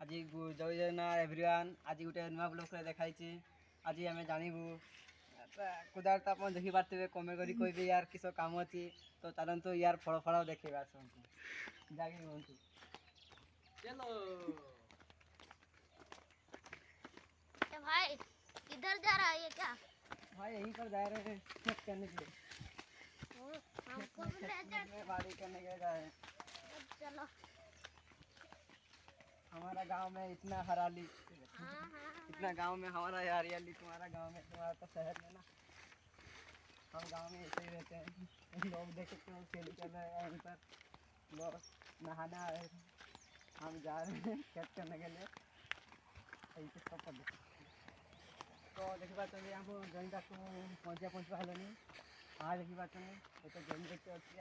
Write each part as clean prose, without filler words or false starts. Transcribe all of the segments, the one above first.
आज जय जगन्नाथ एवरीवन। आज गोटे नुआ ब्लॉग देखाई। आज आम जानू कुदार तो आप देखी पारे कमेंट करी कहे यार किस काम अच्छी तो चलतु यार फल फल देखे जाके कहतु चलो भाई किधर जा रहा है ये क्या? भाई यहीं पर जा रहे हैं खेत करने के लिए। हमको भी ले जा। बाड़ी करने के लिए जा रहे हैं। चलो हमारा गांव में इतना हरियाली, इतना गांव में हमारा हरियाली, तुम्हारा गांव में, तुम्हारा तो शहर में ना। हम गांव में ऐसे ही रहते हैं। लोग देख सकते हैं खेल चल रहे हैं, यहीं पर लोग नहाना है। हम जा रहे हैं खेत करने के लिए। तो देखी पार्टी यहाँ जॉइन तक पहुँचा हेनी। हाँ देखी पार्टी तो जॉइन करते अच्छी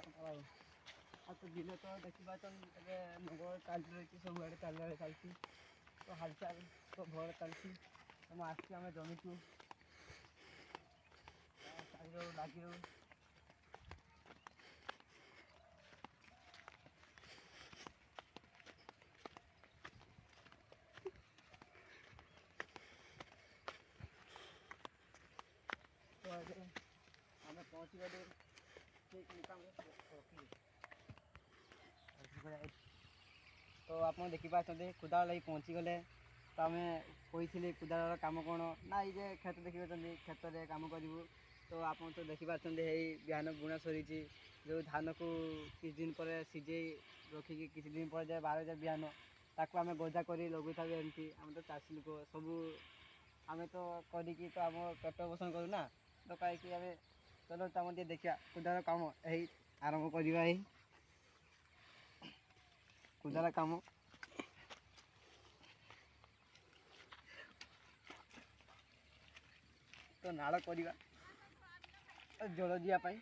तो दिले तो देखी पार्टी नगर चलती रही सब आड़े चलती तो हालचाल तो भर चलती तो मैं आसती आम जमी को लगी रू तो आम पहुँची गले तो आप देखी पार्टी कुदा लगी पहुँची गले तो आम कही कुदार कम कौन ना ये खेत देखी खेत में कम करूँ तो आप तो देखी पार्टी बिहान बुणा सरी जो धान को किस दिन पर सीझे रखिकी किसी दिन पर जाए 12 बिहान ताको आम गजा कर लगू था एमती आम तो चाषी लोक सब आम तो करी तो आम पेट पोषण करूना तो कहीं आम चलो तुम देखा कुदार कम यही आरंभ करवा कुदार कम तो नाड़ करवा जल जावाई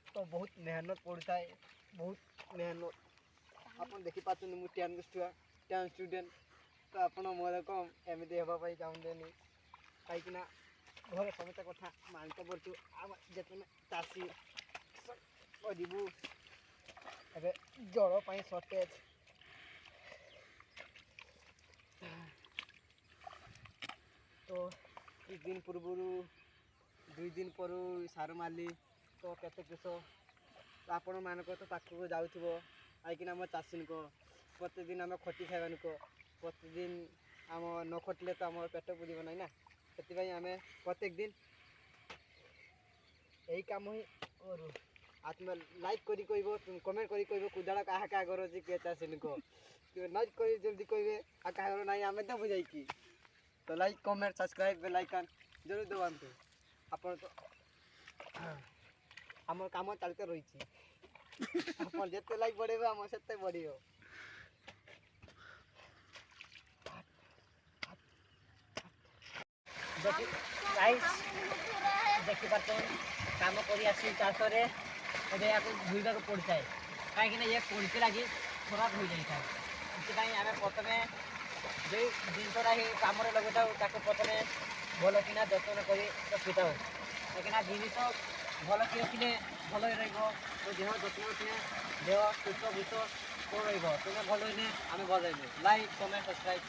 तो बहुत मेहनत पड़ता है, बहुत मेहनत आप देखी पार्टी मुझे टेन स्टूडेंट तो आप मोर कम एमती हाँपाई चाहते कहीं घर समस्त कथा मानते पड़ू जितने चाषी करूँ जल सर्टेज तो किस दिन पूर्व 2 दिन पर सार मारली तो केते किस आपण मानक तो पाखक जाऊ कहीं आम चाषी को प्रतिदिन आम खटी खाଇବା लोक प्रतिदिन आम न खटिले तो आम पेट पूरीब ना ना से आम प्रत्येक दिन यही कम ही करूँ। आत्म लाइक करी कमेंट करी कह कुदाड़ा क्या क्या कर किए चाषी लोक लाइक कर जल्दी कहे आ क्या ना आम देवु जाकि तो like comment subscribe bell icon जरूर दबातु आप तो आम कम चलते रही जिते लाइक बढ़े आम से बढ़ देखी पार्थ कम कर चाष धोवा पड़ता है कहीं ये पड़ते लगे खराब हो जाए से आम प्रथम जो जिनसा कम लगू था प्रथम भल कि जतन कर रखी था कहीं जिनिस भल कि रखिले भल तो देह जत्न रखिले देह सुस्थ बुस्थ कौन रही तुम्हें भल आम भल लाइक कमेंट सब्सक्राइब।